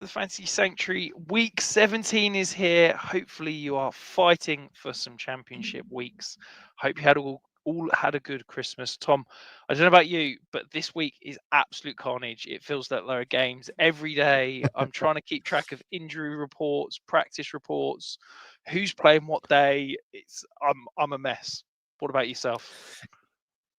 the Fantasy Sanctuary. Week 17 is here. Hopefully, you are fighting for some championship weeks. Hope you had all had a good Christmas. Tom, I don't know about you, but this week is absolute carnage. It feels that there are games every day. I'm trying to keep track of injury reports, practice reports, who's playing what day. I'm a mess. What about yourself?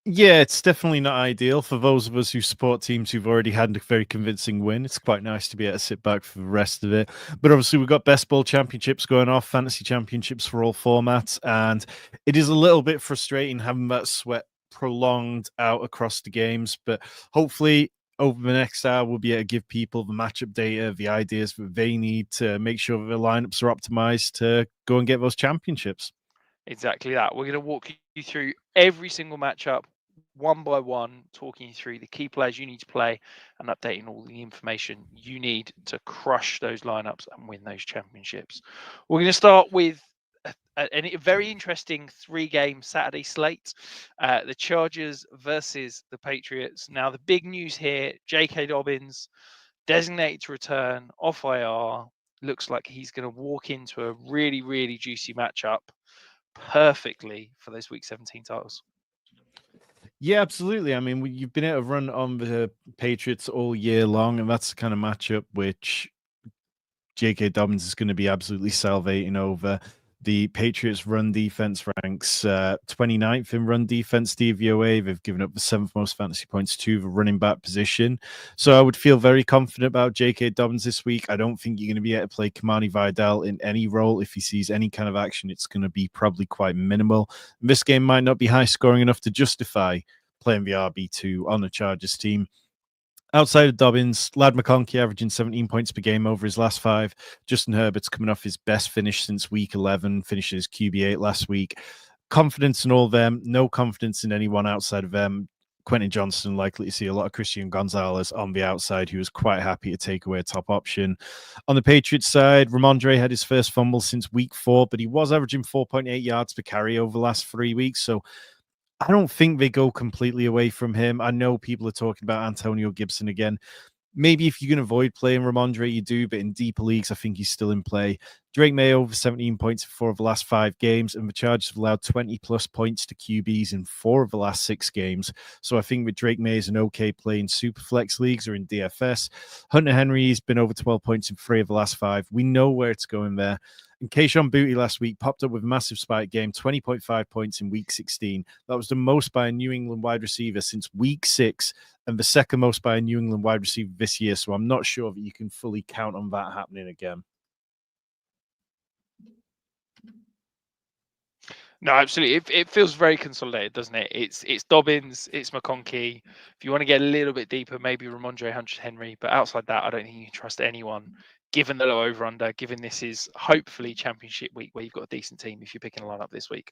Yeah, it's definitely not ideal for those of us who support teams who've already had a very convincing win. It's quite nice to be able to sit back for the rest of it. But obviously, we've got best ball championships going off, fantasy championships for all formats. And it is a little bit frustrating having that sweat prolonged out across the games. But hopefully, over the next hour, we'll be able to give people the matchup data, the ideas that they need to make sure that their lineups are optimized to go and get those championships. Exactly that. We're going to walk you through every single matchup one by one, talking you through the key players you need to play and updating all the information you need to crush those lineups and win those championships. We're going to start with a very interesting 3-game Saturday slate. The Chargers versus the Patriots. Now, the big news here, J.K. Dobbins, designated to return off IR. Looks like he's going to walk into a really, really juicy matchup perfectly for those Week 17 titles. Yeah, absolutely. I mean, you've been able to run on the Patriots all year long, and that's the kind of matchup which J.K. Dobbins is going to be absolutely salivating over. The Patriots' run defense ranks 29th in run defense DVOA. They've given up the 7th most fantasy points to the running back position. So I would feel very confident about J.K. Dobbins this week. I don't think you're going to be able to play Kamani Vidal in any role. If he sees any kind of action, it's going to be probably quite minimal. This game might not be high scoring enough to justify playing the RB2 on the Chargers team. Outside of Dobbins, Lad McConkey averaging 17 points per game over his last 5. Justin Herbert's coming off his best finish since week 11, finishing his QB8 last week. Confidence in all of them, no confidence in anyone outside of them. Quentin Johnston likely to see a lot of Christian Gonzalez on the outside, who was quite happy to take away a top option. On the Patriots side, Ramondre had his first fumble since week 4, but he was averaging 4.8 yards per carry over the last 3 weeks, so I don't think they go completely away from him. I know people are talking about Antonio Gibson again. Maybe if you can avoid playing Ramondre, you do, but in deeper leagues, I think he's still in play. Drake May over 17 points for 4 of the last 5 games, and the Chargers have allowed 20-plus points to QBs in 4 of the last 6 games. So I think with Drake May is an okay play in Superflex leagues or in DFS. Hunter Henry's been over 12 points in 3 of the last 5. We know where it's going there. And Kayshon Boutte last week popped up with a massive spike game, 20.5 points in week 16. That was the most by a New England wide receiver since week 6 and the second most by a New England wide receiver this year. So I'm not sure that you can fully count on that happening again. No, absolutely. It feels very consolidated, doesn't it? It's Dobbins, it's McConkey. If you want to get a little bit deeper, maybe Ramondre, Hunter Henry. But outside that, I don't think you can trust anyone, given the low over-under, given this is hopefully championship week where you've got a decent team if you're picking a lineup this week.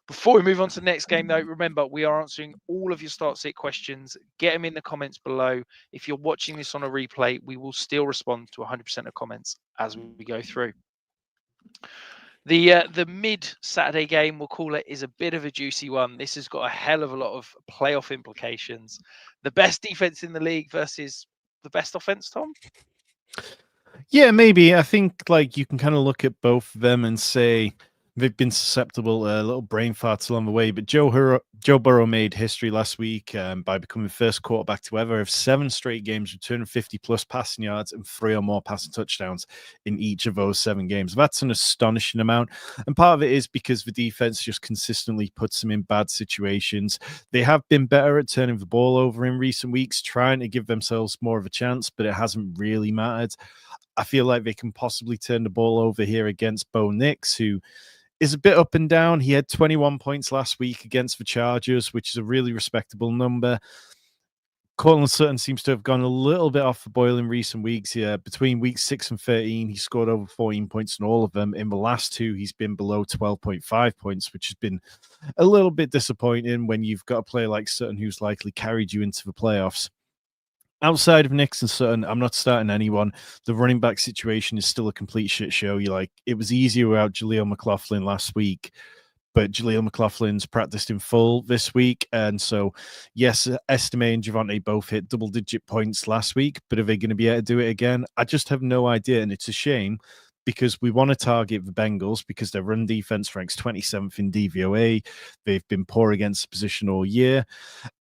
Before we move on to the next game, though, remember, we are answering all of your start-sit questions. Get them in the comments below. If you're watching this on a replay, we will still respond to 100% of comments as we go through. The mid-Saturday game, we'll call it, is a bit of a juicy one. This has got a hell of a lot of playoff implications. The best defense in the league versus the best offense, Tom? Yeah, maybe. I think you can kind of look at both of them and say they've been susceptible to little brain farts along the way. But Joe Burrow made history last week by becoming the first quarterback to ever have 7 straight games returning 50-plus passing yards and 3 or more passing touchdowns in each of those 7 games. That's an astonishing amount. And part of it is because the defense just consistently puts them in bad situations. They have been better at turning the ball over in recent weeks, trying to give themselves more of a chance, but it hasn't really mattered. I feel like they can possibly turn the ball over here against Bo Nix, who is a bit up and down. He had 21 points last week against the Chargers, which is a really respectable number. Cortland Sutton seems to have gone a little bit off the boil in recent weeks here. Between weeks 6 and 13, he scored over 14 points in all of them. In the last 2, he's been below 12.5 points, which has been a little bit disappointing when you've got a player like Sutton who's likely carried you into the playoffs. Outside of Nix and Sutton, I'm not starting anyone. The running back situation is still a complete shit show. It was easier without Jaleel McLaughlin last week. but Jaleel McLaughlin's practiced in full this week. And so, yes, Estime and Javonte both hit double-digit points last week, but are they going to be able to do it again? I just have no idea, and it's a shame because we want to target the Bengals because their run defense ranks 27th in DVOA. They've been poor against the position all year.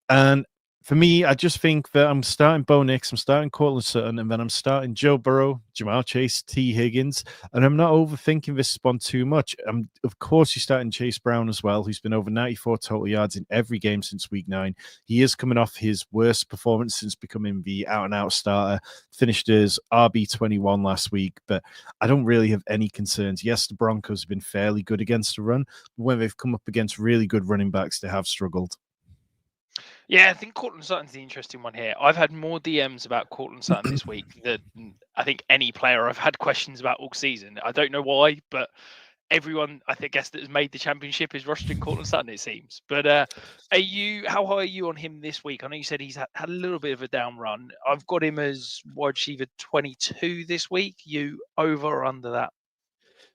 And for me, I just think that I'm starting Bo Nix, I'm starting Cortland Sutton, and then I'm starting Joe Burrow, Jamar Chase, T. Higgins, and I'm not overthinking this spawn too much. Of course, you're starting Chase Brown as well, who's been over 94 total yards in every game since week 9. He is coming off his worst performance since becoming the out-and-out starter, finished as RB21 last week, but I don't really have any concerns. Yes, the Broncos have been fairly good against the run, but when they've come up against really good running backs, they have struggled. Yeah, I think Cortland Sutton's the interesting one here. I've had more DMs about Cortland Sutton this week than I think any player I've had questions about all season. I don't know why, but everyone I guess that has made the championship is rostering Cortland Sutton, it seems. But how high are you on him this week? I know you said he's had a little bit of a down run. I've got him as wide receiver 22 this week. You over or under that?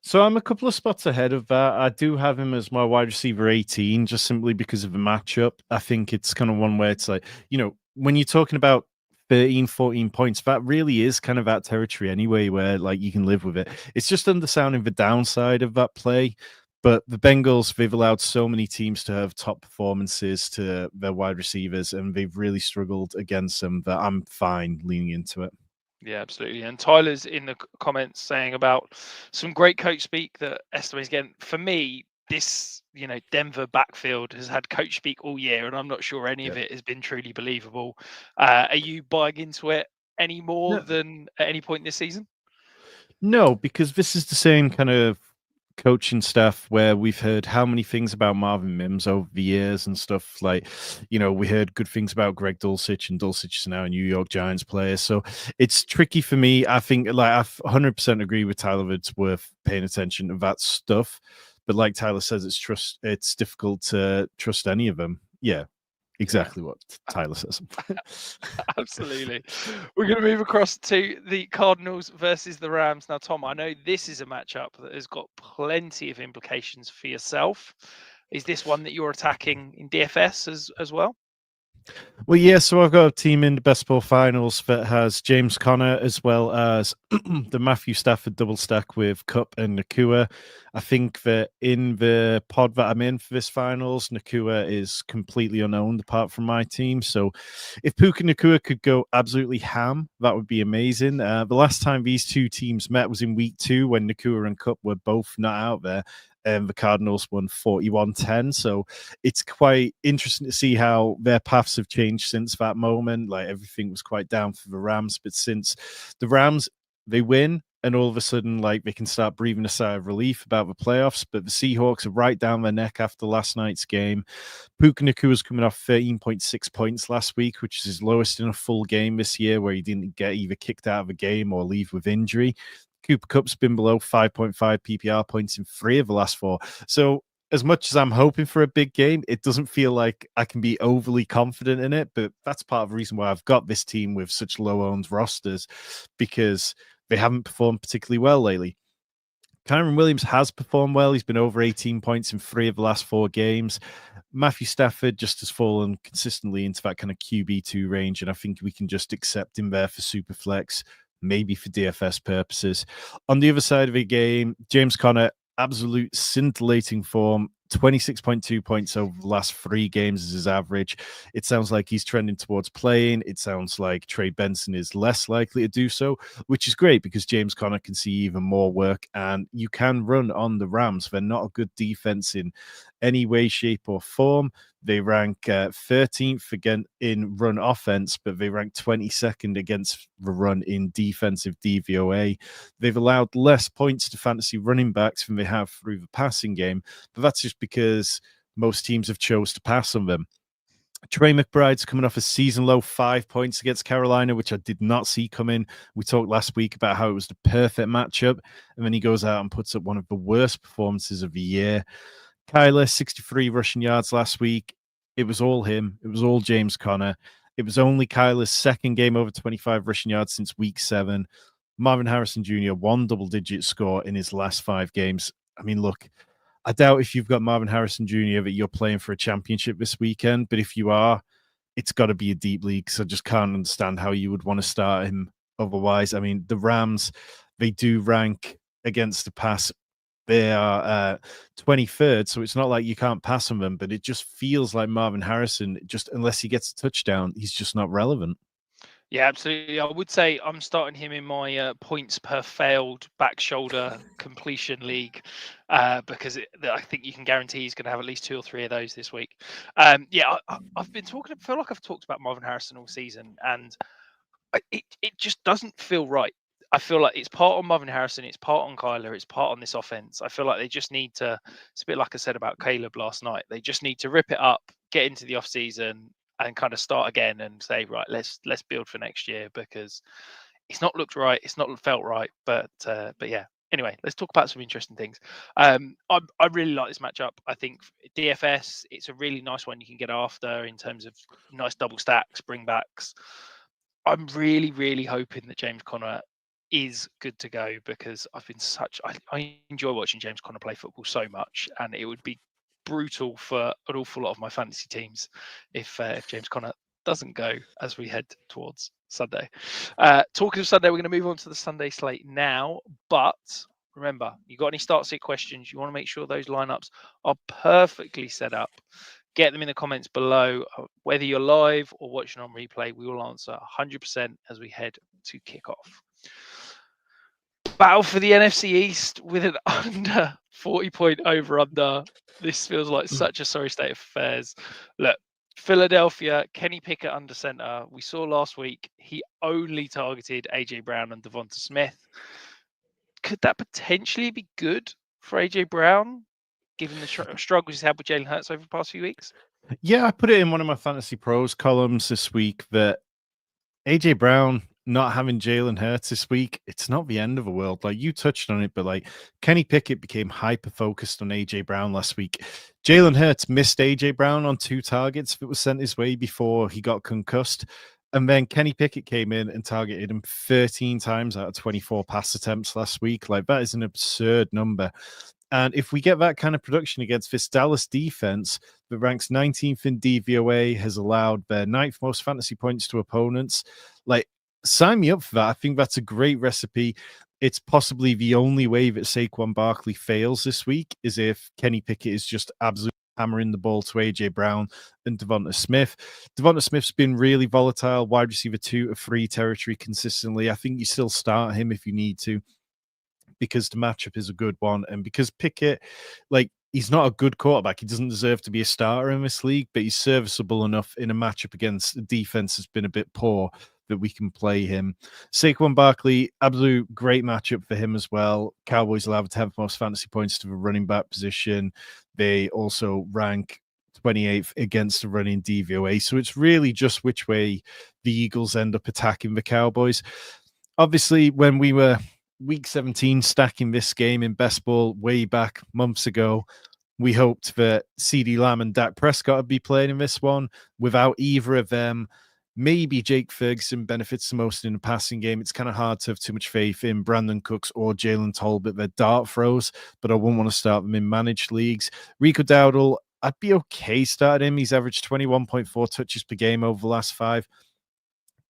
So I'm a couple of spots ahead of that. I do have him as my wide receiver 18, just simply because of the matchup. I think it's kind of one where it's like, when you're talking about 13, 14 points, that really is kind of that territory anyway, where like you can live with it. It's just understanding the downside of that play. But the Bengals, they've allowed so many teams to have top performances to their wide receivers, and they've really struggled against them that I'm fine leaning into it. Yeah, absolutely. And Tyler's in the comments saying about some great coach speak that Estime's getting. For me, this, Denver backfield has had coach speak all year, and I'm not sure any of it has been truly believable. Are you buying into it any more than at any point this season? No, because this is the same kind of coaching staff where we've heard how many things about Marvin Mims over the years and stuff. Like, we heard good things about Greg Dulcich, and Dulcich is now a New York Giants player. So it's tricky for me. I think, I 100% agree with Tyler. It's worth paying attention to that stuff. But like Tyler says, it's difficult to trust any of them. Yeah. Exactly what Tyler says. Absolutely. We're going to move across to the Cardinals versus the Rams. Now, Tom, I know this is a matchup that has got plenty of implications for yourself. Is this one that you're attacking in DFS as well? Well, yeah, so I've got a team in the Best Ball Finals that has James Conner as well as the Matthew Stafford double stack with Kupp and Nacua. I think that in the pod that I'm in for this finals, Nacua is completely unowned apart from my team. So if Puka Nacua could go absolutely ham, that would be amazing. The last time these two teams met was in week 2 when Nacua and Kupp were both not out there. The Cardinals won 41-10. So it's quite interesting to see how their paths have changed since that moment. Like, everything was quite down for the Rams, but since the Rams, they win, and all of a sudden, like, they can start breathing a sigh of relief about the playoffs. But the Seahawks are right down their neck after last night's game. Puka Nacua was coming off 13.6 points last week, which is his lowest in a full game this year, where he didn't get either kicked out of a game or leave with injury. Cooper Kupp's been below 5.5 PPR points in 3 of the last 4. So as much as I'm hoping for a big game, it doesn't feel like I can be overly confident in it. But that's part of the reason why I've got this team with such low-owned rosters, because they haven't performed particularly well lately. Kyren Williams has performed well. He's been over 18 points in 3 of the last 4 games. Matthew Stafford just has fallen consistently into that kind of QB2 range, and I think we can just accept him there for Superflex, maybe for DFS purposes. On the other side of the game, James Conner, absolute scintillating form, 26.2 points over the last 3 games is his average. It sounds like he's trending towards playing. It sounds like Trey Benson is less likely to do so, which is great because James Conner can see even more work, and you can run on the Rams. They're not a good defense in any way, shape, or form. They rank 13th again in run offense, but they rank 22nd against the run in defensive DVOA. They've allowed less points to fantasy running backs than they have through the passing game, but that's just because most teams have chose to pass on them. Trey McBride's coming off a season low 5 points against Carolina, which I did not see coming. We talked last week about how it was the perfect matchup, and then he goes out and puts up one of the worst performances of the year. Kyler, 63 rushing yards last week. It was all him. It was all James Conner. It was only Kyler's second game over 25 rushing yards since week 7. Marvin Harrison Jr., 1 double-digit score in his last 5 games. I mean, look, I doubt if you've got Marvin Harrison Jr. that you're playing for a championship this weekend, but if you are, it's got to be a deep league. So I just can't understand how you would want to start him otherwise. I mean, the Rams, they do rank against the pass. They are 23rd, so it's not like you can't pass on them, but it just feels like Marvin Harrison, just unless he gets a touchdown, he's just not relevant. Yeah, absolutely. I would say I'm starting him in my points per failed back shoulder completion league because I think you can guarantee he's going to have at least 2 or 3 of those this week. I've been talking. I feel like I've talked about Marvin Harrison all season, and it just doesn't feel right. I feel like it's part on Marvin Harrison, it's part on Kyler, it's part on this offense. I feel like they just need to. It's a bit like I said about Caleb last night. They just need to rip it up, get into the off season, and kind of start again and say, right, let's build for next year because it's not looked right, it's not felt right. But yeah. Anyway, let's talk about some interesting things. I really like this matchup. I think DFS, it's a really nice one you can get after in terms of nice double stacks, bringbacks. I'm really, really hoping that James Conner is good to go because I enjoy watching James Conner play football so much, and it would be brutal for an awful lot of my fantasy teams if James Conner doesn't go as we head towards Sunday. Talking of Sunday, we're going to move on to the Sunday slate now, but remember, you got any start sit questions, you want to make sure those lineups are perfectly set up. Get them in the comments below. Whether you're live or watching on replay, we will answer 100% as we head to kickoff. Battle for the NFC East with an under 40-point over-under. This feels like such a sorry state of affairs. Look, Philadelphia, Kenny Pickett under center. We saw last week he only targeted A.J. Brown and Devonta Smith. Could that potentially be good for A.J. Brown, given the struggles he's had with Jalen Hurts over the past few weeks? Yeah, I put it in one of my Fantasy Pros columns this week that A.J. Brown not having Jalen Hurts this week, it's not the end of the world. Like, you touched on it, but like Kenny Pickett became hyper-focused on A.J. Brown last week. Jalen Hurts missed A.J. Brown on 2 targets that was sent his way before he got concussed. And then Kenny Pickett came in and targeted him 13 times out of 24 pass attempts last week. Like, that is an absurd number. And if we get that kind of production against this Dallas defense that ranks 19th in DVOA, has allowed their 9th most fantasy points to opponents, like, sign me up for that. I think that's a great recipe. It's possibly the only way that Saquon Barkley fails this week is if Kenny Pickett is just absolutely hammering the ball to A.J. Brown and Devonta Smith. Devonta Smith's been really volatile, wide receiver 2 to 3 territory consistently. I think you still start him if you need to, because the matchup is a good one. And because Pickett, like, he's not a good quarterback. He doesn't deserve to be a starter in this league, but he's serviceable enough in a matchup against a defense that's been a bit poor that we can play him. Saquon Barkley, absolute great matchup for him as well. Cowboys allow the 10th most fantasy points to the running back position. They also rank 28th against the running DVOA. So it's really just which way the Eagles end up attacking the Cowboys. Obviously, when we were week 17 stacking this game in best ball way back months ago, we hoped that CeeDee Lamb and Dak Prescott would be playing in this one. Without either of them, maybe Jake Ferguson benefits the most in the passing game. It's kind of hard to have too much faith in Brandon Cooks or Jalen Tolbert. They're dart throws, but I wouldn't want to start them in managed leagues. Rico Dowdle, I'd be okay starting him. He's averaged 21.4 touches per game over the last 5.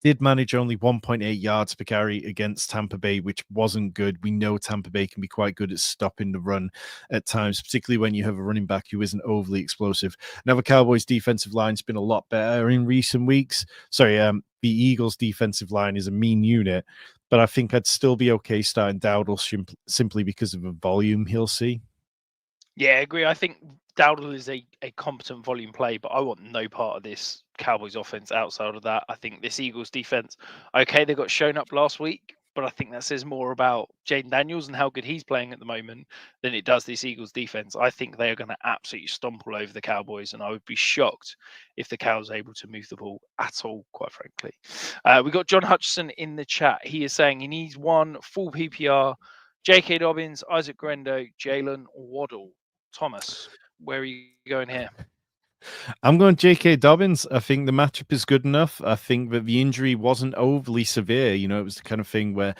Did manage only 1.8 yards per carry against Tampa Bay, which wasn't good. We know Tampa Bay can be quite good at stopping the run at times, particularly when you have a running back who isn't overly explosive. Now, the Cowboys' defensive line's been a lot better in recent weeks. The Eagles' defensive line is a mean unit, but I think I'd still be okay starting Dowdle simply because of the volume he'll see. Yeah, I agree. I think Dowdle is a competent volume play, but I want no part of this Cowboys offense outside of that. I think this Eagles defense, okay, they got shown up last week, but I think that says more about Jaden Daniels and how good he's playing at the moment than it does this Eagles defense. I think they are going to absolutely stomp all over the Cowboys, and I would be shocked if the Cows are able to move the ball at all, quite frankly. We got John Hutchison in the chat. He is saying he needs one full PPR, J.K. Dobbins, Isaac Grendo, Jalen Waddle. Thomas, where are you going here? I'm going J.K. Dobbins. I think the matchup is good enough. I think that the injury wasn't overly severe. You know, it was the kind of thing where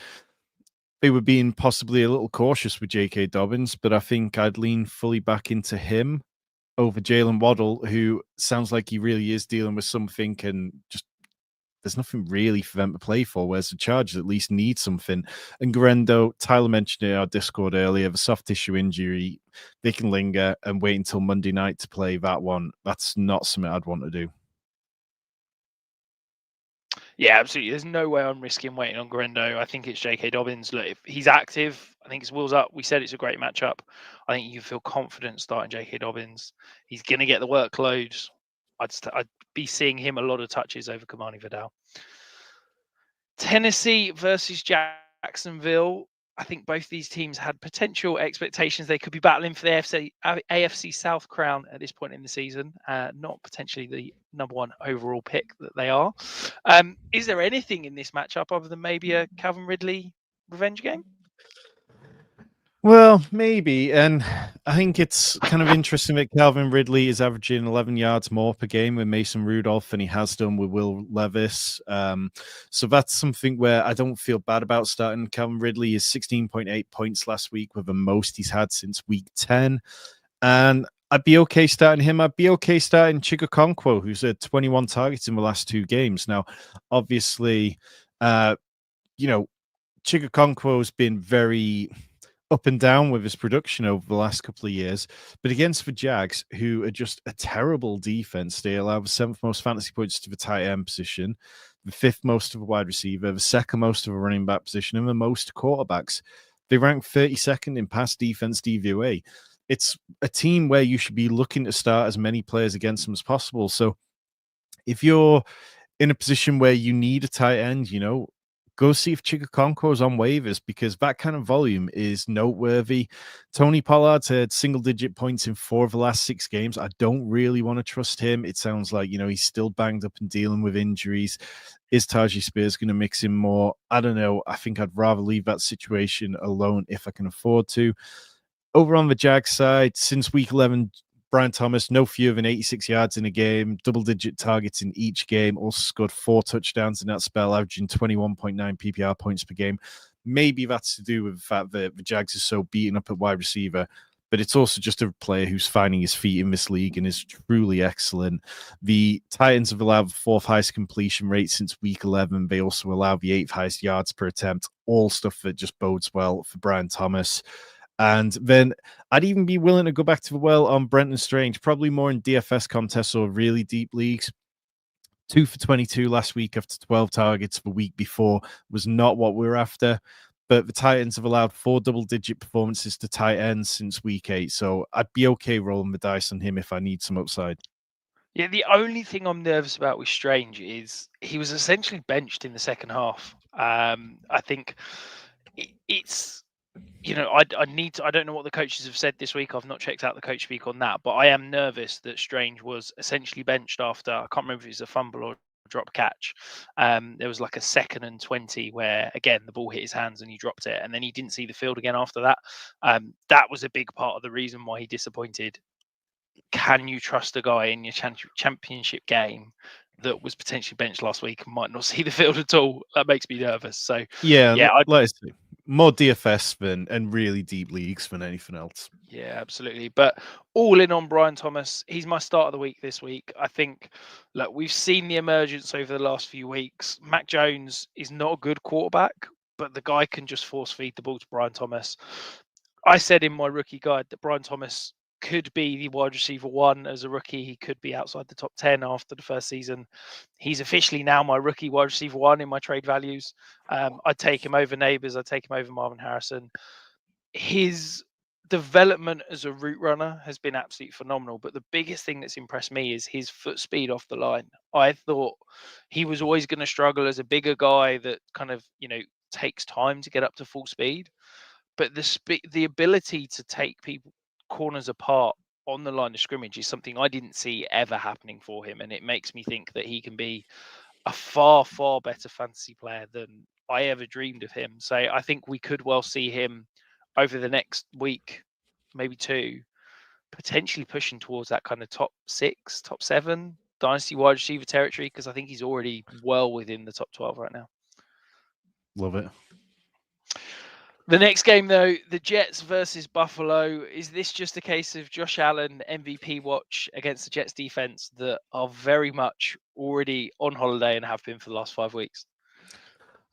they were being possibly a little cautious with J.K. Dobbins, but I think I'd lean fully back into him over Jalen Waddle, who sounds like he really is dealing with something and just there's nothing really for them to play for, whereas the Chargers at least need something. And Guerrero, Tyler mentioned it in our Discord earlier, the soft tissue injury, they can linger and wait until Monday night to play that one. That's not something I'd want to do. Yeah, absolutely. There's no way I'm risking waiting on Guerrero. I think it's J.K. Dobbins. Look, if he's active, I think his wheels up. We said it's a great matchup. I think you feel confident starting J.K. Dobbins. He's going to get the workload. I'd be seeing him a lot of touches over Kamani Vidal. Tennessee versus Jacksonville. I think both these teams had potential expectations. They could be battling for the AFC South crown at this point in the season, not potentially the number one overall pick that they are. Is there anything in this matchup other than maybe a Calvin Ridley revenge game? Well, maybe. And I think it's kind of interesting that Calvin Ridley is averaging 11 yards more per game with Mason Rudolph than he has done with Will Levis. So that's something where I don't feel bad about starting Calvin Ridley. Is 16.8 points last week with the most he's had since week 10. And I'd be okay starting him. I'd be okay starting Chigakonkwo, who's had 21 targets in the last 2 games. Now, obviously, Chigakonkwo's been very up and down with his production over the last couple of years, but against the Jags, who are just a terrible defense, they allow the 7th most fantasy points to the tight end position, the 5th most of a wide receiver, the 2nd most of a running back position, and the most quarterbacks. They rank 32nd in pass defense DVOA. It's a team where you should be looking to start as many players against them as possible. So if you're in a position where you need a tight end, go see if Chigakonkwo is on waivers, because that kind of volume is noteworthy. Tony Pollard's had single-digit points in 4 of the last 6 games. I don't really want to trust him. It sounds like, he's still banged up and dealing with injuries. Is Tajay Spears going to mix in more? I don't know. I think I'd rather leave that situation alone if I can afford to. Over on the Jags side, since week 11, Brian Thomas, no fewer than 86 yards in a game, double-digit targets in each game, also scored 4 touchdowns in that spell, averaging 21.9 PPR points per game. Maybe that's to do with the fact that the Jags are so beaten up at wide receiver, but it's also just a player who's finding his feet in this league and is truly excellent. The Titans have allowed the 4th highest completion rate since week 11. They also allow the 8th highest yards per attempt, all stuff that just bodes well for Brian Thomas. And then I'd even be willing to go back to the well on Brenton Strange, probably more in DFS contests or really deep leagues. 2 for 22 last week after 12 targets the week before was not what we were after. But the Titans have allowed 4 double-digit performances to tight ends since week 8. So I'd be okay rolling the dice on him if I need some upside. Yeah, the only thing I'm nervous about with Strange is he was essentially benched in the second half. I think it's... I don't know what the coaches have said this week. I've not checked out the coach speak on that, but I am nervous that Strange was essentially benched after, I can't remember if it was a fumble or drop catch. There was like a 2nd and 20 where, again, the ball hit his hands and he dropped it, and then he didn't see the field again after that. That was a big part of the reason why he disappointed. Can you trust a guy in your championship game that was potentially benched last week and might not see the field at all? That makes me nervous. So yeah, let's see. More DFS and really deep leagues than anything else. Yeah, absolutely. But all in on Brian Thomas. He's my start of the week this week. I think, look, we've seen the emergence over the last few weeks. Mac Jones is not a good quarterback, but the guy can just force feed the ball to Brian Thomas. I said in my rookie guide that Brian Thomas could be the wide receiver 1 as a rookie. He could be outside the top 10 after the first season. He's officially now my rookie wide receiver 1 in my trade values. I'd take him over Neighbors. I'd take him over Marvin Harrison. His development as a route runner has been absolutely phenomenal, but the biggest thing that's impressed me is his foot speed off the line. I thought he was always going to struggle as a bigger guy that kind of, takes time to get up to full speed, but the ability to take corners apart on the line of scrimmage is something I didn't see ever happening for him, and it makes me think that he can be a far, far better fantasy player than I ever dreamed of him. So I think we could well see him over the next week, maybe 2, potentially pushing towards that kind of top 6, top 7 dynasty wide receiver territory, because I think he's already well within the top 12 right now. Love it. The next game, though, the Jets versus Buffalo. Is this just a case of Josh Allen MVP watch against the Jets defense that are very much already on holiday and have been for the last 5 weeks?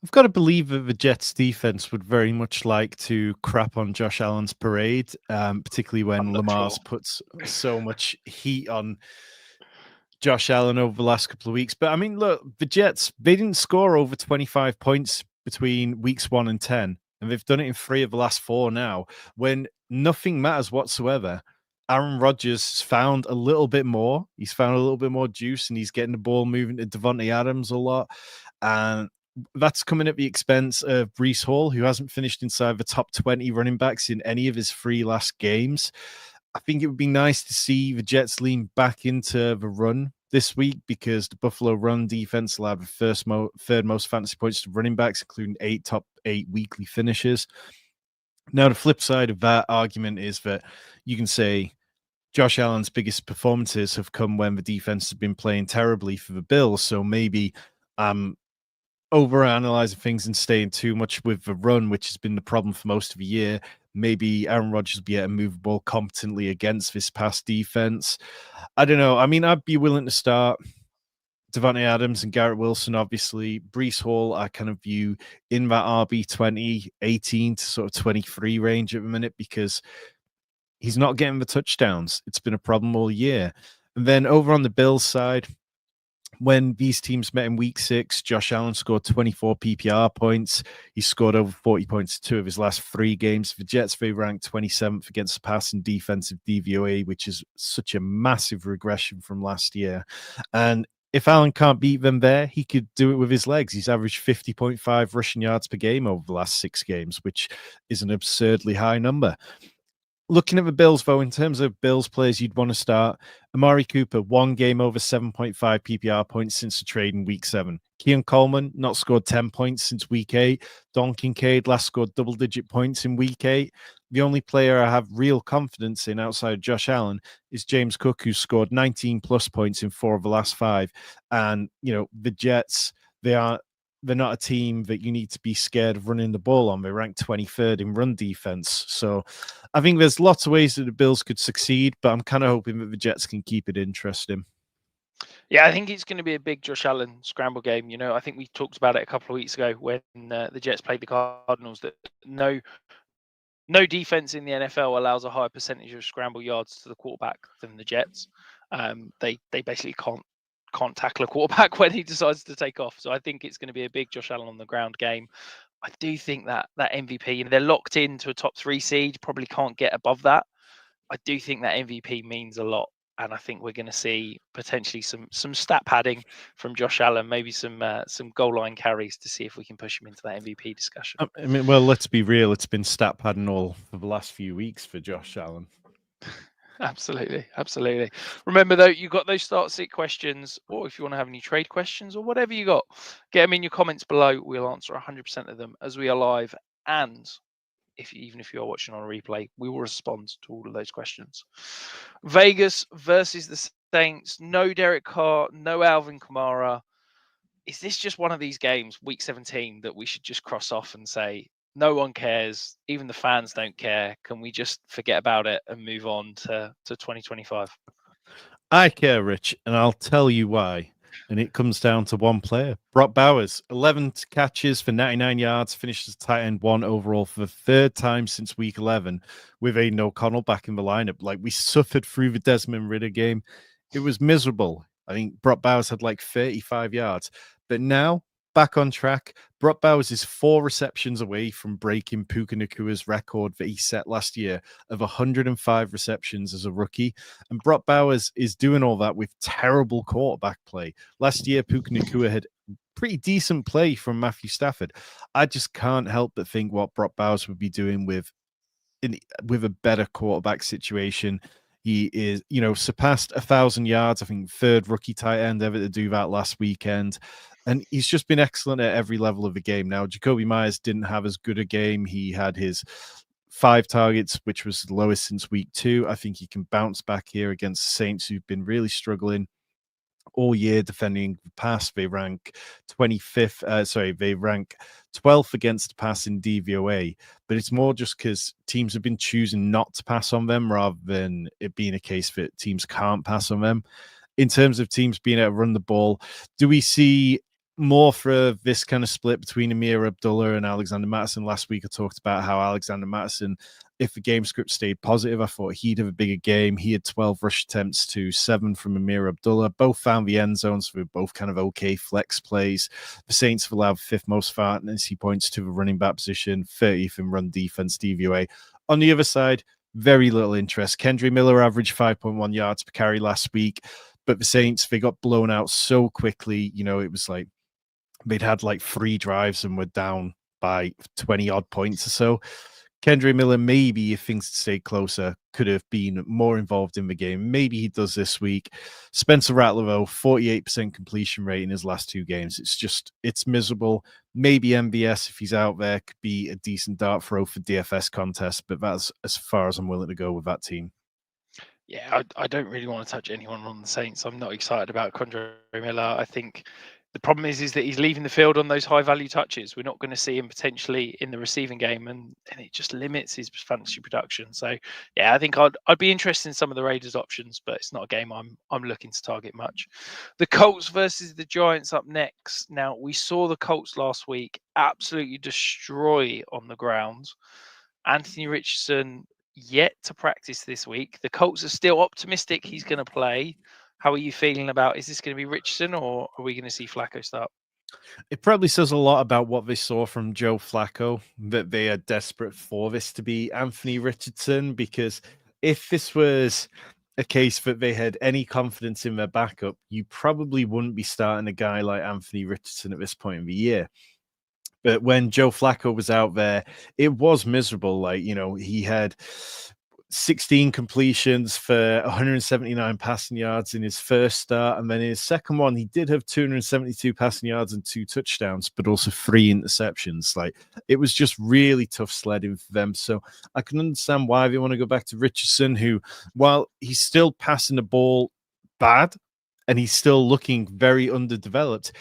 I've got to believe that the Jets defense would very much like to crap on Josh Allen's parade, particularly when Lamar's puts so much heat on Josh Allen over the last couple of weeks. But I mean, look, the Jets, they didn't score over 25 points between weeks 1 and 10, and they've done it in 3 of the last 4 now, when nothing matters whatsoever. Aaron Rodgers has found a little bit more. He's found a little bit more juice, and he's getting the ball moving to Devontae Adams a lot. And that's coming at the expense of Breece Hall, who hasn't finished inside the top 20 running backs in any of his 3 last games. I think it would be nice to see the Jets lean back into the run this week, because the Buffalo run defense allowed the third most fantasy points to running backs, including 8 top 8 weekly finishes. Now, the flip side of that argument is that you can say Josh Allen's biggest performances have come when the defense has been playing terribly for the Bills. So maybe overanalyzing things and staying too much with the run, which has been the problem for most of the year. Maybe Aaron Rodgers will be able to move the ball competently against this pass defense. I don't know. I mean, I'd be willing to start Devontae Adams and Garrett Wilson, obviously. Breece Hall, I kind of view in that RB 20, 18 to sort of 23 range at the minute, because he's not getting the touchdowns. It's been a problem all year. And then over on the Bills side, when these teams met in week 6, Josh Allen scored 24 PPR points. He scored over 40 points in 2 of his last 3 games. The Jets, they ranked 27th against the pass and defensive DVOA, which is such a massive regression from last year. And if Allen can't beat them there, he could do it with his legs. He's averaged 50.5 rushing yards per game over the last 6 games, which is an absurdly high number. Looking at the Bills, though, in terms of Bills players you'd want to start, Amari Cooper, 1 game over 7.5 PPR points since the trade in week 7. Keon Coleman, not scored 10 points since week 8. Don Kincaid last scored double-digit points in week 8. The only player I have real confidence in outside of Josh Allen is James Cook, who scored 19-plus points in 4 of the last 5. And, you know, the Jets, they're not a team that you need to be scared of running the ball on. They ranked 23rd in run defense. So I think there's lots of ways that the Bills could succeed, but I'm kind of hoping that the Jets can keep it interesting. Yeah, I think it's going to be a big Josh Allen scramble game. You know, I think we talked about it a couple of weeks ago when the Jets played the Cardinals, that no defense in the NFL allows a higher percentage of scramble yards to the quarterback than the Jets. They basically can't tackle a quarterback when he decides to take off. So I think it's going to be a big Josh Allen on the ground game. I do think that MVP, they're locked into a top 3 seed, probably can't get above that. I do think that MVP means a lot. And I think we're going to see potentially some stat padding from Josh Allen, maybe some goal line carries to see if we can push him into that MVP discussion. I mean, well, let's be real. It's been stat padding all for the last few weeks for Josh Allen. Absolutely. Remember, though, you got those start sit questions, or if you want to have any trade questions or whatever you got, get them in your comments below. We'll answer 100% of them as we are live. And even if you are watching on a replay, we will respond to all of those questions. Vegas versus the Saints. No Derek Carr, no Alvin Kamara. Is this just one of these games, week 17, that we should just cross off and say, no one cares, even the fans don't care? Can we just forget about it and move on to 2025? I care, Rich, and I'll tell you why. And it comes down to one player, Brock Bowers. 11 catches for 99 yards, finishes tight end 1 overall for the 3rd time since week 11 with Aiden O'Connell back in the lineup. Like, we suffered through the Desmond Ridder game. It was miserable. I think Brock Bowers had like 35 yards. But now, back on track. Brock Bowers is 4 receptions away from breaking Puka Nakua's record that he set last year of 105 receptions as a rookie. And Brock Bowers is doing all that with terrible quarterback play. Last year, Puka Nakua had pretty decent play from Matthew Stafford. I just can't help but think what Brock Bowers would be doing with a better quarterback situation. He is, surpassed 1,000 yards. I think 3rd rookie tight end ever to do that last weekend. And he's just been excellent at every level of the game. Now, Jacoby Myers didn't have as good a game. He had his 5 targets, which was the lowest since week 2. I think he can bounce back here against the Saints, who've been really struggling. all year defending the pass. They rank 25th. They rank 12th against the pass in DVOA. But it's more just because teams have been choosing not to pass on them rather than it being a case that teams can't pass on them. In terms of teams being able to run the ball, do we see more for this kind of split between Amir Abdullah and Alexander Mattison? Last week I talked about how Alexander Mattison, if the game script stayed positive, I thought he'd have a bigger game. He had 12 rush attempts to 7 from Amir Abdullah. Both found the end zones for both kind of okay flex plays. The Saints have allowed 5th most fantasy points to the running back position, 30th in run defense DVOA. On the other side, very little interest. Kendry Miller averaged 5.1 yards per carry last week, but the Saints, they got blown out so quickly. It was like they'd had like 3 drives and were down by 20 odd points or so. Kendry Miller, maybe if things stayed closer, could have been more involved in the game. Maybe he does this week. Spencer Rattler, though, 48% completion rate in his last 2 games. It's miserable. Maybe MVS, if he's out there, could be a decent dart throw for DFS contest, but that's as far as I'm willing to go with that team. Yeah, I don't really want to touch anyone on the Saints. I'm not excited about Kendry Miller. I think the problem is that he's leaving the field on those high value touches. We're not going to see him potentially in the receiving game, and it just limits his fantasy production. So yeah, I think I'd be interested in some of the Raiders options, but it's not a game I'm looking to target much. The Colts versus the Giants up next. Now, we saw the Colts last week absolutely destroy on the ground. Anthony Richardson yet to practice this week. The Colts are still optimistic he's going to play. How are you feeling about, is this going to be Richardson or are we going to see Flacco start? It probably says a lot about what they saw from Joe Flacco, that they are desperate for this to be Anthony Richardson, because if this was a case that they had any confidence in their backup, you probably wouldn't be starting a guy like Anthony Richardson at this point in the year. But when Joe Flacco was out there, it was miserable. He had 16 completions for 179 passing yards in his first start. And then in his second one, he did have 272 passing yards and 2 touchdowns, but also 3 interceptions. It was just really tough sledding for them. So I can understand why they want to go back to Richardson, who, while he's still passing the ball bad and he's still looking very underdeveloped,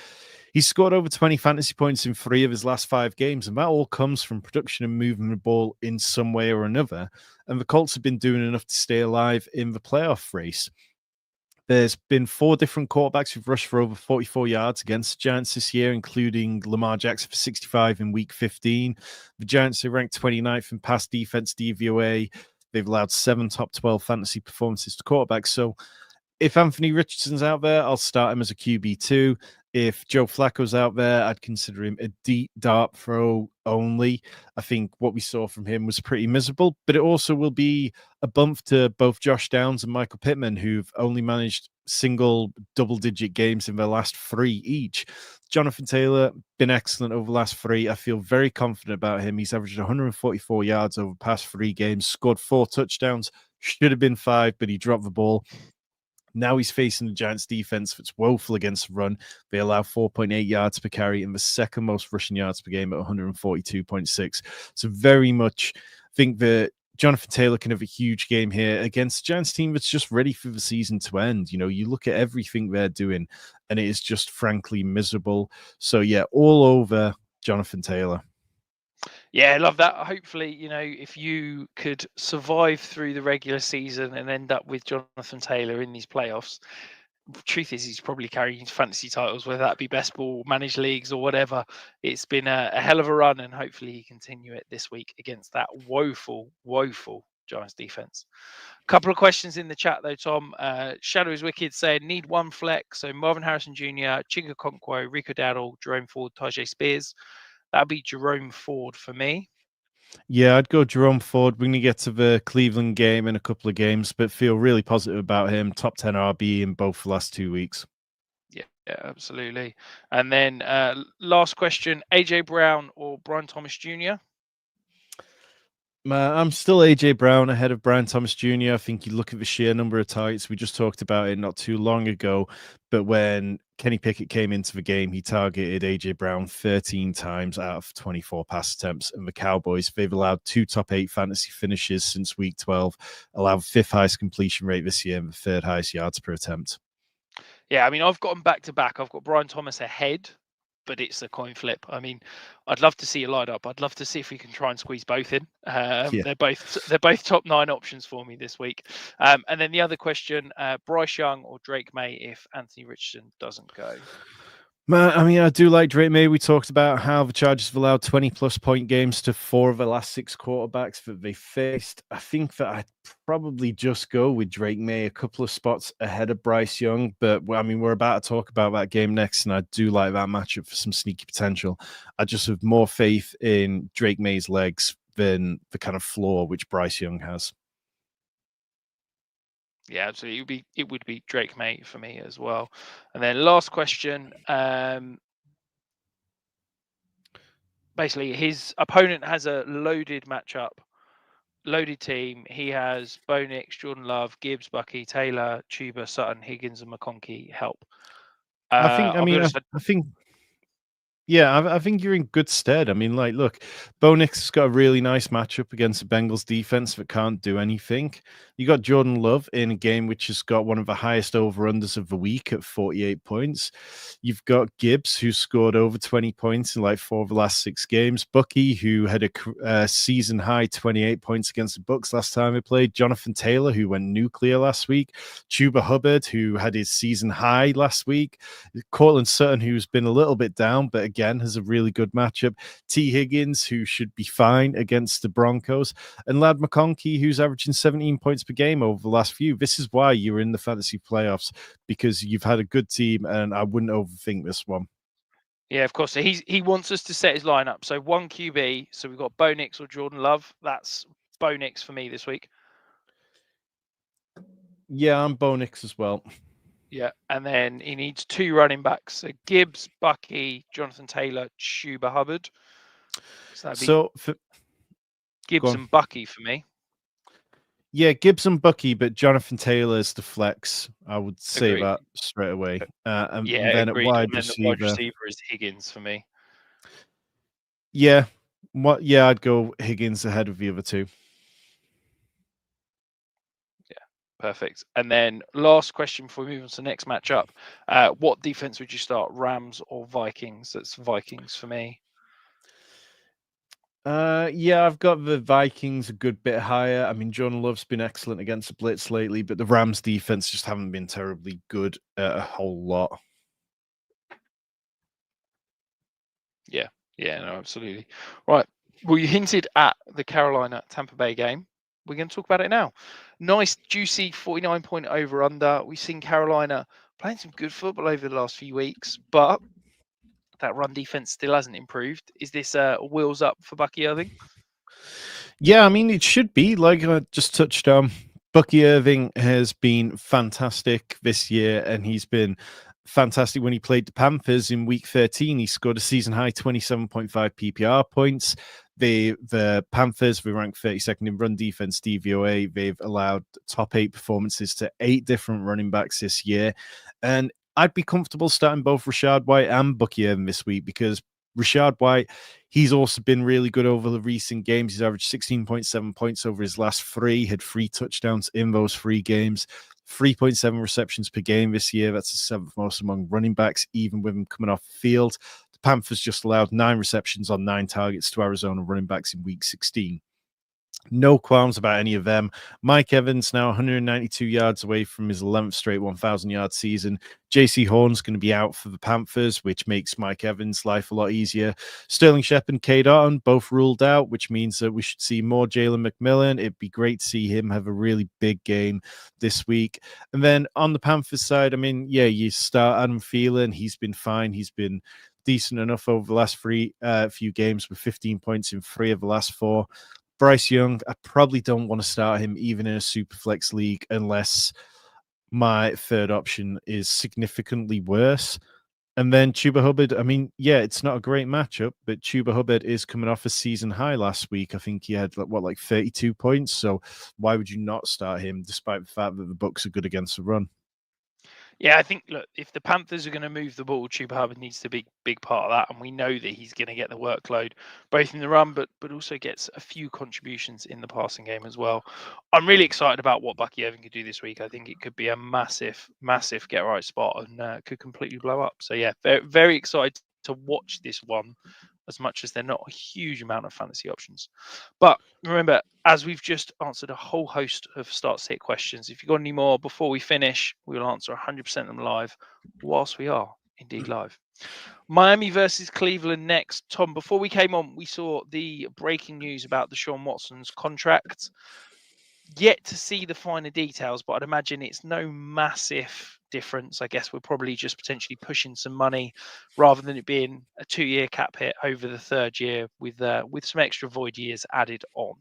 he's scored over 20 fantasy points in 3 of his last 5 games, and that all comes from production and moving the ball in some way or another. And the Colts have been doing enough to stay alive in the playoff race. There's been 4 different quarterbacks who've rushed for over 44 yards against the Giants this year, including Lamar Jackson for 65 in Week 15. The Giants are ranked 29th in pass defense DVOA. They've allowed 7 top 12 fantasy performances to quarterbacks. So if Anthony Richardson's out there, I'll start him as a QB2. If Joe Flacco's out there, I'd consider him a deep dart throw only. I think what we saw from him was pretty miserable, but it also will be a bump to both Josh Downs and Michael Pittman, who've only managed single double-digit games in their last 3 each. Jonathan Taylor, been excellent over the last 3. I feel very confident about him. He's averaged 144 yards over the past 3 games, scored 4 touchdowns, should have been 5, but he dropped the ball. Now he's facing the Giants defense that's woeful against the run. They allow 4.8 yards per carry and the second most rushing yards per game at 142.6. So very much think that Jonathan Taylor can have a huge game here against a Giants team that's just ready for the season to end. You look at everything they're doing and it is just frankly miserable. So yeah, all over Jonathan Taylor. Yeah, I love that. Hopefully, if you could survive through the regular season and end up with Jonathan Taylor in these playoffs, truth is he's probably carrying fantasy titles, whether that be best ball, managed leagues or whatever. It's been a hell of a run, and hopefully he continue it this week against that woeful Giants defense. A couple of questions in the chat though, Tom. Shadow is Wicked saying need one flex. So Marvin Harrison Jr., Chinga Okonkwo, Rico Dowdle, Jerome Ford, Tajay Spears. That'd be Jerome Ford for me. Yeah, I'd go Jerome Ford. We're going to get to the Cleveland game in a couple of games, but feel really positive about him. Top 10 RB in both the last 2 weeks. Yeah, absolutely. And then last question, AJ Brown or Brian Thomas Jr.? I'm still AJ Brown ahead of Brian Thomas Jr. I think you look at the sheer number of targets. We just talked about it not too long ago, but when Kenny Pickett came into the game, he targeted AJ Brown 13 times out of 24 pass attempts. And the Cowboys, they've allowed 2 top 8 fantasy finishes since week 12, allowed 5th highest completion rate this year and the 3rd highest yards per attempt. Yeah, I mean, I've got them back to back. I've got Brian Thomas ahead, but it's a coin flip. I mean, I'd love to see a line up. I'd love to see if we can try and squeeze both in. They're both top 9 options for me this week. And then the other question: Bryce Young or Drake May if Anthony Richardson doesn't go. Man, I mean, I do like Drake May. We talked about how the Chargers have allowed 20-plus point games to 4 of the last 6 quarterbacks that they faced. I think that I'd probably just go with Drake May a couple of spots ahead of Bryce Young. But, I mean, we're about to talk about that game next, and I do like that matchup for some sneaky potential. I just have more faith in Drake May's legs than the kind of floor which Bryce Young has. Yeah, absolutely. It would be Drake May for me as well. And then last question. Basically, his opponent has a loaded matchup, loaded team. He has Bo Nix, Jordan Love, Gibbs, Bucky, Taylor, Chuba, Sutton, Higgins, and McConkey help. I think you're in good stead. I mean, like, look, Bo Nix has got a really nice matchup against the Bengals defense that can't do anything. You got Jordan Love in a game which has got one of the highest over-unders of the week at 48 points. You've got Gibbs, who scored over 20 points in like 4 of the last 6 games. Bucky, who had a season-high 28 points against the Bucs last time he played. Jonathan Taylor, who went nuclear last week. Chuba Hubbard, who had his season-high last week. Cortland Sutton, who's been a little bit down, but again has a really good matchup. T. Higgins, who should be fine against the Broncos, and Lad McConkey, who's averaging 17 points per game over the last few. This is why you're in the fantasy playoffs, because you've had a good team, and I wouldn't overthink this one. Yeah, of course. So he wants us to set his lineup. So 1 QB. So we've got Bo Nix or Jordan Love. That's Bo Nix for me this week. Yeah, I'm Bo Nix as well. Yeah, and then he needs 2 running backs. So Gibbs, Bucky, Jonathan Taylor, Chuba Hubbard. So for Gibbs and Bucky for me. Yeah, Gibbs and Bucky, but Jonathan Taylor is the flex. I would say that straight away. And then agreed. At wide and then the wide receiver is Higgins for me. Yeah, I'd go Higgins ahead of the other 2. Perfect. And then last question before we move on to the next matchup. What defense would you start, Rams or Vikings? That's Vikings for me. I've got the Vikings a good bit higher. I mean, Jordan Love's been excellent against the blitz lately, but the Rams defense just haven't been terribly good a whole lot. Yeah, no, absolutely. Right. Well, you hinted at the Carolina-Tampa Bay game. We're going to talk about it now. Nice, juicy 49-point over-under. We've seen Carolina playing some good football over the last few weeks, but that run defense still hasn't improved. Is this wheels up for Bucky Irving? Yeah, I mean, it should be. Like I just touched on, Bucky Irving has been fantastic this year, and he's been fantastic when he played the Panthers in week 13. He scored a season-high 27.5 PPR points. The Panthers were ranked 32nd in run defense DVOA. They've allowed top 8 performances to 8 different running backs this year. And I'd be comfortable starting both Rachaad White and Bucky Irving this week, because Rachaad White, he's also been really good over the recent games. He's averaged 16.7 points over his last 3, had 3 touchdowns in those 3 games. 3.7 receptions per game this year. That's the 7th most among running backs, even with him coming off the field. The Panthers just allowed 9 receptions on 9 targets to Arizona running backs in week 16. No qualms about any of them. Mike Evans now 192 yards away from his 11th straight 1,000-yard season. J.C. Horn's going to be out for the Panthers, which makes Mike Evans' life a lot easier. Sterling Shepard and Cade Otton both ruled out, which means that we should see more Jalen McMillan. It'd be great to see him have a really big game this week. And then on the Panthers side, I mean, yeah, you start Adam Thielen. He's been fine. He's been decent enough over the last few games with 15 points in 3 of the last 4. Bryce Young, I probably don't want to start him even in a super flex league unless my third option is significantly worse. And then Chuba Hubbard, I mean, yeah, it's not a great matchup, but Chuba Hubbard is coming off a season high last week. I think he had, like 32 points. So why would you not start him despite the fact that the Bucs are good against the run? Yeah, I think, look, if the Panthers are going to move the ball, Chuba Hubbard needs to be big part of that, and we know that he's going to get the workload both in the run, but also gets a few contributions in the passing game as well. I'm really excited about what Bucky Irving could do this week. I think it could be a massive, massive get right spot and could completely blow up. So yeah, very, very excited to watch this one, as much as they're not a huge amount of fantasy options. But remember, as we've just answered a whole host of start sit questions, if you've got any more before we finish, we'll answer 100% of them live whilst we are indeed live. Miami versus Cleveland next. Tom, before we came on, we saw the breaking news about Deshaun Watson's contract. Yet to see the finer details, but I'd imagine it's no massive difference. I guess we're probably just potentially pushing some money rather than it being a 2-year cap hit over the third year with some extra void years added on.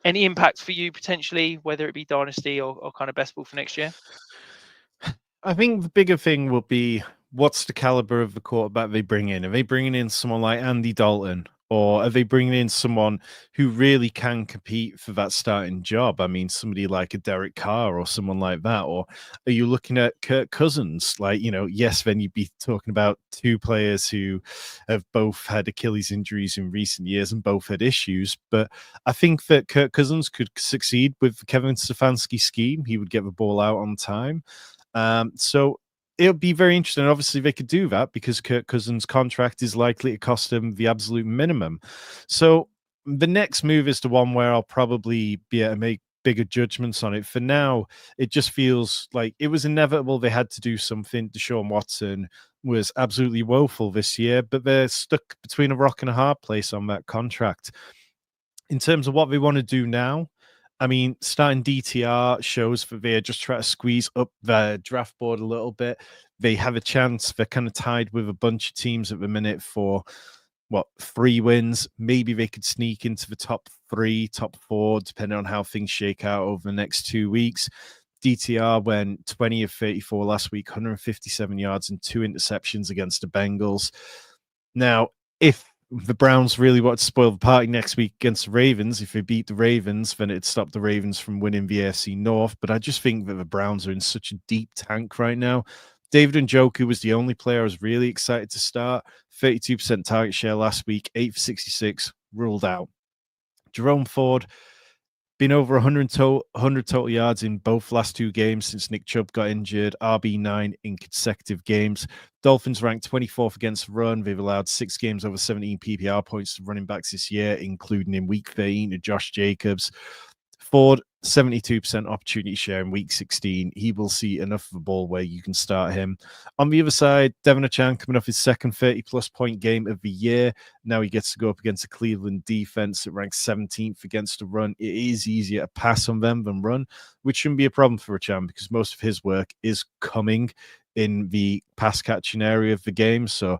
Any impact for you potentially, whether it be dynasty or kind of best ball for next year? I think the bigger thing will be what's the caliber of the quarterback they bring in. Are they bringing in someone like Andy Dalton, or are they bringing in someone who really can compete for that starting job? I mean, somebody like a Derek Carr or someone like that. Or are you looking at Kirk Cousins? Like, yes, then you'd be talking about two players who have both had Achilles injuries in recent years and both had issues. But I think that Kirk Cousins could succeed with the Kevin Stefanski scheme. He would get the ball out on time. So it'll be very interesting. Obviously, they could do that because Kirk Cousins' contract is likely to cost him the absolute minimum. So the next move is the one where I'll probably be able to make bigger judgments on it. For now, it just feels like it was inevitable they had to do something. Deshaun Watson was absolutely woeful this year, but they're stuck between a rock and a hard place on that contract. In terms of what they want to do now, I mean, starting DTR shows that they're just trying to squeeze up the draft board a little bit. They have a chance. They're kind of tied with a bunch of teams at the minute for, 3 wins. Maybe they could sneak into the top 3, top 4, depending on how things shake out over the next 2 weeks. DTR went 20 of 34 last week, 157 yards and 2 interceptions against the Bengals. Now, if the Browns really want to spoil the party next week against the Ravens, if they beat the Ravens, then it'd stop the Ravens from winning the AFC North. But I just think that the Browns are in such a deep tank right now. David Njoku was the only player I was really excited to start. 32% target share last week, 8 for 66, ruled out. Jerome Ford, been over 100 total yards in both last 2 games since Nick Chubb got injured, RB9 in consecutive games. Dolphins ranked 24th against the run. They've allowed 6 games over 17 PPR points to running backs this year, including in week 13 to Josh Jacobs. Ford, 72% opportunity share in week 16. He will see enough of the ball where you can start him. On the other side, Devon Achane coming off his second 30-plus point game of the year. Now he gets to go up against a Cleveland defense that ranks 17th against the run. It is easier to pass on them than run, which shouldn't be a problem for Achane because most of his work is coming in the pass-catching area of the game. So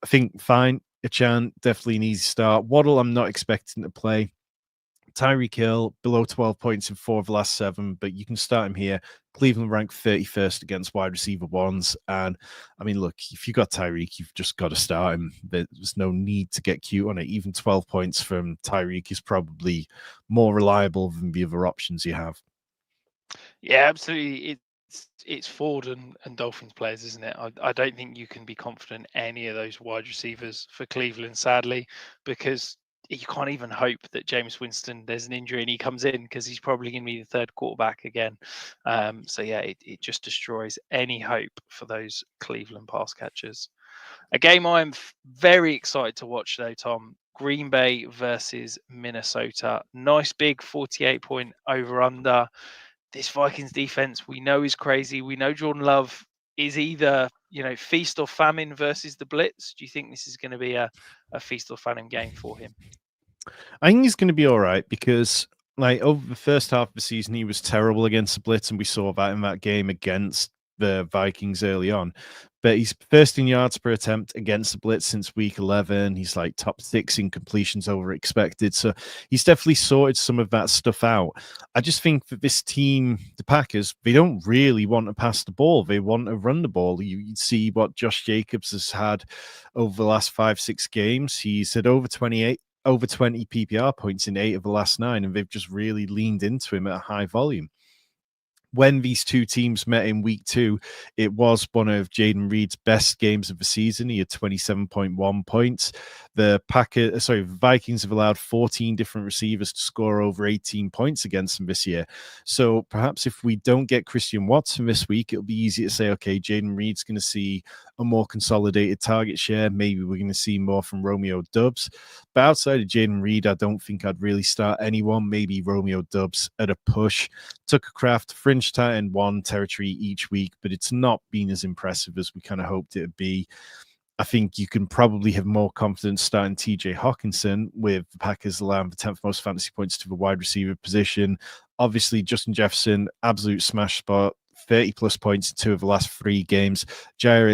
I think fine. Achane, definitely an easy start. Waddle, I'm not expecting to play. Tyreek Hill, below 12 points in 4 of the last 7, but you can start him here. Cleveland ranked 31st against wide receiver ones. And, I mean, look, if you got Tyreek, you've just got to start him. There's no need to get cute on it. Even 12 points from Tyreek is probably more reliable than the other options you have. Yeah, absolutely. It's Ford and Dolphins players, isn't it? I don't think you can be confident any of those wide receivers for Cleveland, sadly, because you can't even hope that Jameis Winston, there's an injury and he comes in because he's probably going to be the third quarterback again. So yeah, it just destroys any hope for those Cleveland pass catchers. A game I'm very excited to watch though, Tom. Green Bay versus Minnesota. Nice big 48-point over-under. This Vikings defense we know is crazy. We know Jordan Love is either, feast or famine versus the blitz. Do you think this is going to be a feast or famine game for him? I think he's going to be all right because, over the first half of the season, he was terrible against the blitz, and we saw that in that game against the Vikings early on. But he's first in yards per attempt against the blitz since week 11. He's top 6 in completions over expected. So he's definitely sorted some of that stuff out. I just think that this team, the Packers, they don't really want to pass the ball. They want to run the ball. You see what Josh Jacobs has had over the last 5-6 games. He's had over 20 PPR points in 8 of the last 9, and they've just really leaned into him at a high volume. when these two teams met in week 2, it was one of Jaden Reed's best games of the season. He had 27.1 points. The Vikings have allowed 14 different receivers to score over 18 points against them this year. So perhaps if we don't get Christian Watson this week, it'll be easy to say, okay, Jaden Reed's going to see a more consolidated target share. Maybe we're going to see more from Romeo Doubs. But outside of Jaden Reed, I don't think I'd really start anyone. Maybe Romeo Doubs at a push. Tucker Kraft, fringe tight end 1 territory each week, but it's not been as impressive as we kind of hoped it would be. I think you can probably have more confidence starting TJ Hawkinson, with the Packers allowing the 10th most fantasy points to the wide receiver position. Obviously, Justin Jefferson, absolute smash spot, 30-plus points in 2 of the last 3 games. Jair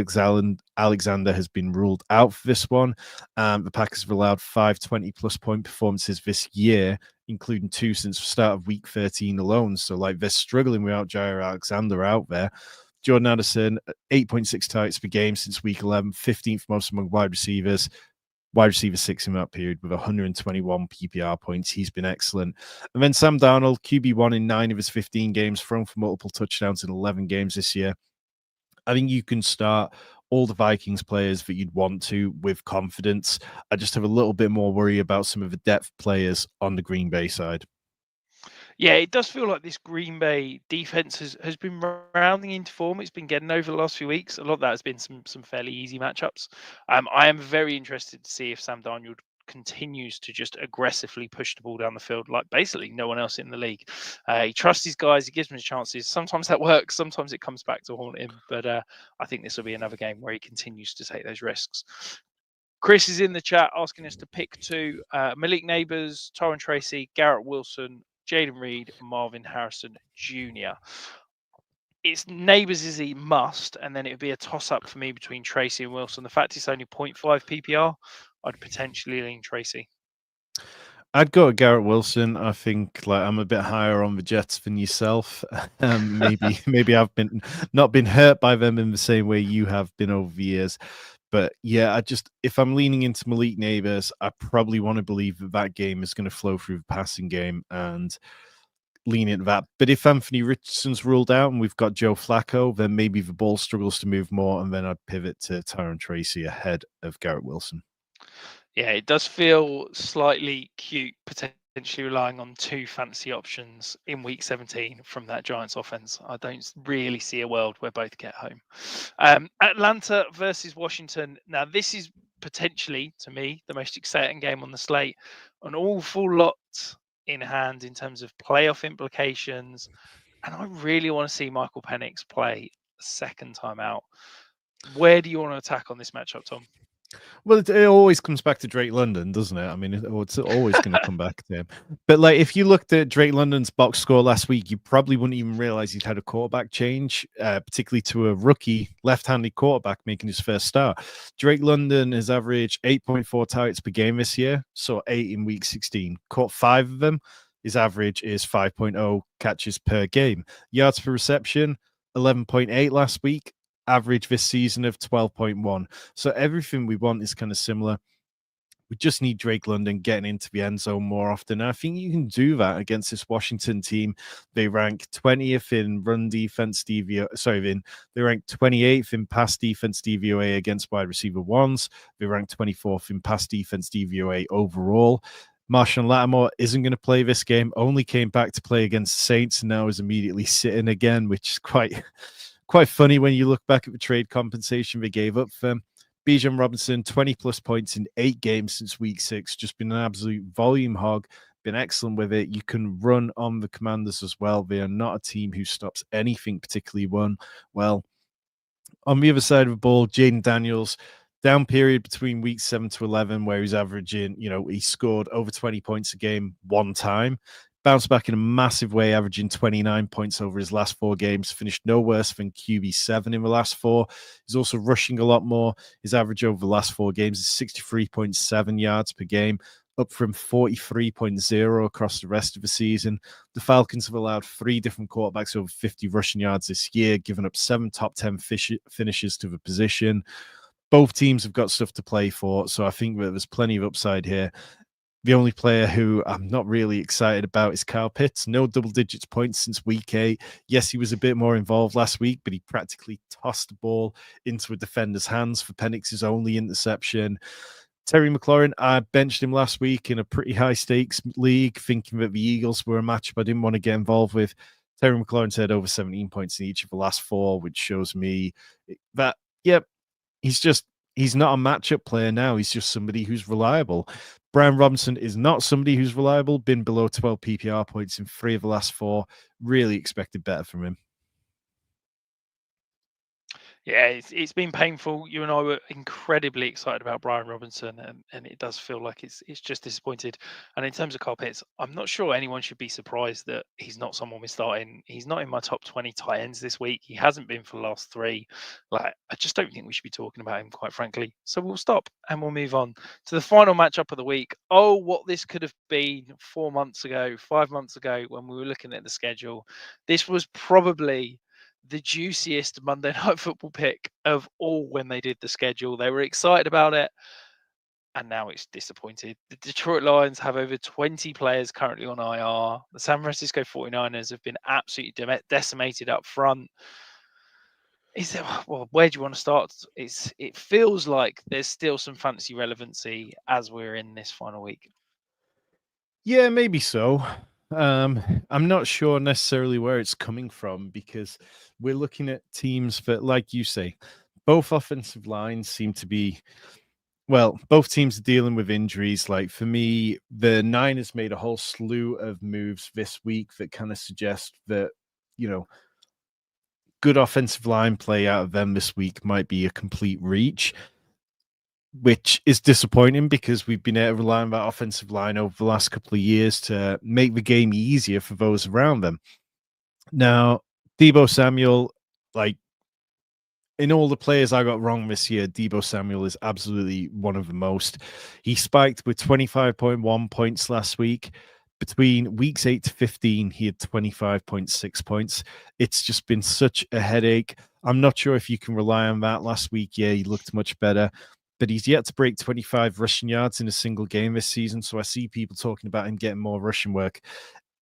Alexander has been ruled out for this one. The Packers have allowed 5 20-plus point performances this year, including 2 since the start of week 13 alone. So, they're struggling without Jair Alexander out there. Jordan Addison, 8.6 targets per game since week 11, 15th most among wide receivers. Wide receiver 6 in that period with 121 PPR points. He's been excellent. And then Sam Darnold, QB1 in 9 of his 15 games, thrown for multiple touchdowns in 11 games this year. I think you can start all the Vikings players that you'd want to with confidence. I just have a little bit more worry about some of the depth players on the Green Bay side. Yeah, it does feel like this Green Bay defense has been rounding into form. It's been getting over the last few weeks. A lot of that has been some fairly easy matchups. I am very interested to see if Sam Darnold continues to just aggressively push the ball down the field like basically no one else in the league. He trusts his guys. He gives them his chances. Sometimes that works. Sometimes it comes back to haunt him. But I think this will be another game where he continues to take those risks. Chris is in the chat asking us to pick 2. Malik Neighbors, Tyron Tracy, Garrett Wilson, Jaden Reed, Marvin Harrison Jr. It's Neighbors is a must, and then it would be a toss-up for me between Tracy and Wilson. The fact it's only 0.5 PPR, I'd potentially lean Tracy. I'd go with Garrett Wilson. I think I'm a bit higher on the Jets than yourself. Maybe I've not been hurt by them in the same way you have been over the years. But yeah, if I'm leaning into Malik Neighbors, I probably want to believe that game is going to flow through the passing game and lean into that. But if Anthony Richardson's ruled out and we've got Joe Flacco, then maybe the ball struggles to move more, and then I'd pivot to Tyron Tracy ahead of Garrett Wilson. Yeah, it does feel slightly cute, potentially relying on 2 fantasy options in week 17 from that Giants offense. I don't really see a world where both get home. Atlanta versus Washington. Now, this is potentially, to me, the most exciting game on the slate. An awful lot in hand in terms of playoff implications. And I really want to see Michael Penix play a second time out. Where do you want to attack on this matchup, Tom? Well, it always comes back to Drake London, doesn't it? I mean, it's always going to come back to him. But if you looked at Drake London's box score last week, you probably wouldn't even realize he'd had a quarterback change, particularly to a rookie left-handed quarterback making his first start. Drake London has averaged 8.4 targets per game this year, so 8 in week 16. Caught 5 of them. His average is 5.0 catches per game. Yards per reception, 11.8 last week. Average this season of 12.1. So everything we want is kind of similar. We just need Drake London getting into the end zone more often. And I think you can do that against this Washington team. They rank 20th in run defense DVOA. They rank 28th in pass defense DVOA against wide receiver 1s. They rank 24th in pass defense DVOA overall. Marshall Lattimore isn't going to play this game. Only came back to play against the Saints and now is immediately sitting again, which is quite funny when you look back at the trade compensation they gave up for him. Bijan Robinson, 20-plus points in 8 games since week 6. Just been an absolute volume hog. Been excellent with it. You can run on the Commanders as well. They are not a team who stops anything particularly well. On the other side of the ball, Jaden Daniels, down period between weeks 7 to 11 where he's averaging, he scored over 20 points a game one time. Bounced back in a massive way, averaging 29 points over his last 4 games. Finished no worse than QB7 in the last 4. He's also rushing a lot more. His average over the last 4 games is 63.7 yards per game, up from 43.0 across the rest of the season. The Falcons have allowed 3 different quarterbacks over 50 rushing yards this year, giving up 7 top 10 finishes to the position. Both teams have got stuff to play for, so I think that there's plenty of upside here. The only player who I'm not really excited about is Kyle Pitts. No double digits points since week 8. Yes, he was a bit more involved last week, but he practically tossed the ball into a defender's hands for Penix's only interception. Terry McLaurin, I benched him last week in a pretty high stakes league, thinking that the Eagles were a matchup I didn't want to get involved with. Terry McLaurin's had over 17 points in each of the last 4, which shows me that, yep, he's not a matchup player now. He's just somebody who's reliable. Brian Robinson is not somebody who's reliable, been below 12 PPR points in 3 of the last 4. Really expected better from him. Yeah, it's been painful. You and I were incredibly excited about Brian Robinson, and it does feel like it's just disappointed. And in terms of Kyle Pitts, I'm not sure anyone should be surprised that he's not someone we're starting. He's not in my top 20 tight ends this week. He hasn't been for the last 3. Like, I just don't think we should be talking about him, quite frankly. So we'll stop and we'll move on to the final matchup of the week. Oh, what this could have been 4 months ago, 5 months ago when we were looking at the schedule. This was probably the juiciest Monday Night Football pick of all when they did the schedule. They were excited about it, and now it's disappointed. The Detroit Lions have over 20 players currently on IR. The San Francisco 49ers have been absolutely decimated up front. Well, where do you want to start? It feels like there's still some fantasy relevancy as we're in this final week. Yeah, maybe so. I'm not sure necessarily where it's coming from, because we're looking at teams that, like you say, both offensive lines seem to be, well, both teams are dealing with injuries. Like, for me, the Niners made a whole slew of moves this week that kind of suggest that, good offensive line play out of them this week might be a complete reach, which is disappointing because we've been able to rely on that offensive line over the last couple of years to make the game easier for those around them. Now, Deebo Samuel, like, in all the players I got wrong this year, Deebo Samuel is absolutely one of the most. He spiked with 25.1 points last week. Between weeks 8 to 15, he had 25.6 points. It's just been such a headache. I'm not sure if you can rely on that. Last week, yeah, he looked much better, but he's yet to break 25 rushing yards in a single game this season. So I see people talking about him getting more rushing work.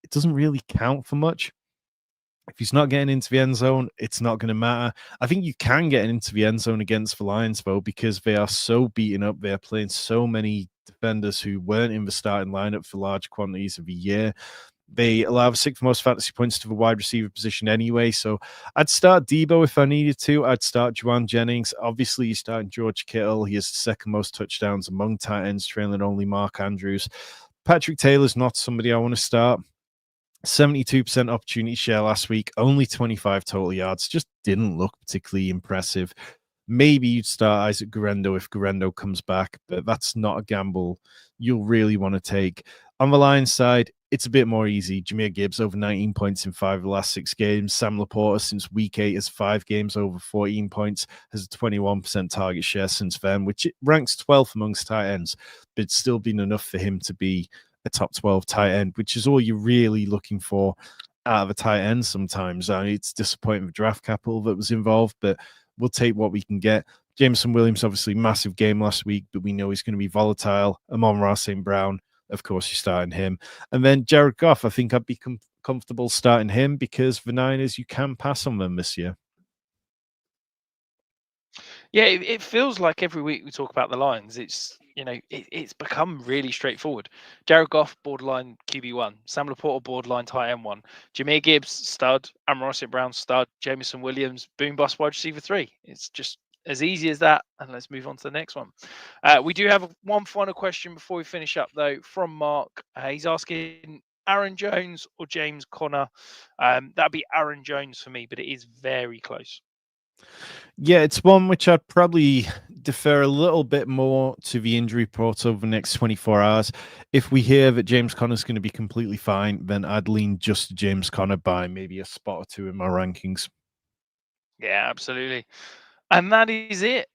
It doesn't really count for much. If he's not getting into the end zone, it's not going to matter. I think you can get into the end zone against the Lions, though, because they are so beaten up. They are playing so many defenders who weren't in the starting lineup for large quantities of a year. They allow the 6th most fantasy points to the wide receiver position anyway. So I'd start Deebo if I needed to. I'd start Juwan Jennings. Obviously, you're starting George Kittle. He has the 2nd most touchdowns among tight ends, trailing only Mark Andrews. Patrick Taylor's not somebody I want to start. 72% opportunity share last week, only 25 total yards. Just didn't look particularly impressive. Maybe you'd start Isaac Guerrero if Guerrero comes back, but that's not a gamble you'll really want to take. On the Lions side, it's a bit more easy. Jahmyr Gibbs over 19 points in 5 of the last 6 games. Sam Laporta since week 8 has 5 games over 14 points, has a 21% target share since then, which it ranks 12th amongst tight ends, but it's still been enough for him to be a top 12 tight end, which is all you're really looking for out of a tight end sometimes. I mean, it's disappointing the draft capital that was involved, but we'll take what we can get. Jameson Williams, obviously, massive game last week, but we know he's going to be volatile. Amon-Ra St. Brown, of course, you're starting him. And then Jared Goff, I think I'd be comfortable starting him because the Niners, you can pass on them this year. Yeah, it feels like every week we talk about the Lions, it's become really straightforward. Jared Goff, borderline QB1. Sam Laporta, borderline tight end 1. Jahmyr Gibbs, stud. Amon-Ra St. Brown, stud. Jameson Williams, boom bust wide receiver 3. It's just as easy as that. And let's move on to the next one. We do have one final question before we finish up, though, from Mark. He's asking Aaron Jones or James Conner. That'd be Aaron Jones for me, but it is very close. Yeah, it's one which I'd probably defer a little bit more to the injury report over the next 24 hours. If we hear that James Conner's going to be completely fine, then I'd lean just to James Conner by maybe a spot or 2 in my rankings. Yeah, absolutely. And that is it.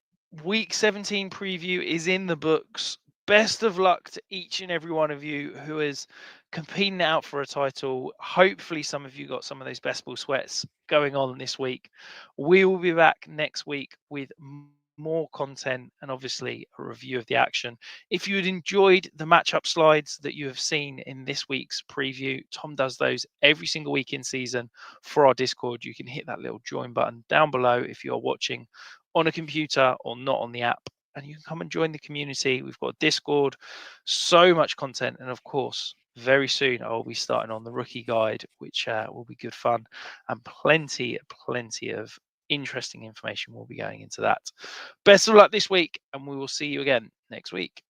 Week 17 preview is in the books. Best of luck to each and every one of you who is competing out for a title. Hopefully, some of you got some of those best ball sweats going on this week. We will be back next week with more content, and obviously a review of the action. If you had enjoyed the matchup slides that you have seen in this week's preview, Tom does those every single week in season for our Discord. You can hit that little join button down below if you're watching on a computer or not on the app, and you can come and join the community. We've got Discord, so much content, and of course, very soon I will be starting on the rookie guide, which will be good fun, and plenty of interesting information will be going into that. Best of luck this week, and we will see you again next week.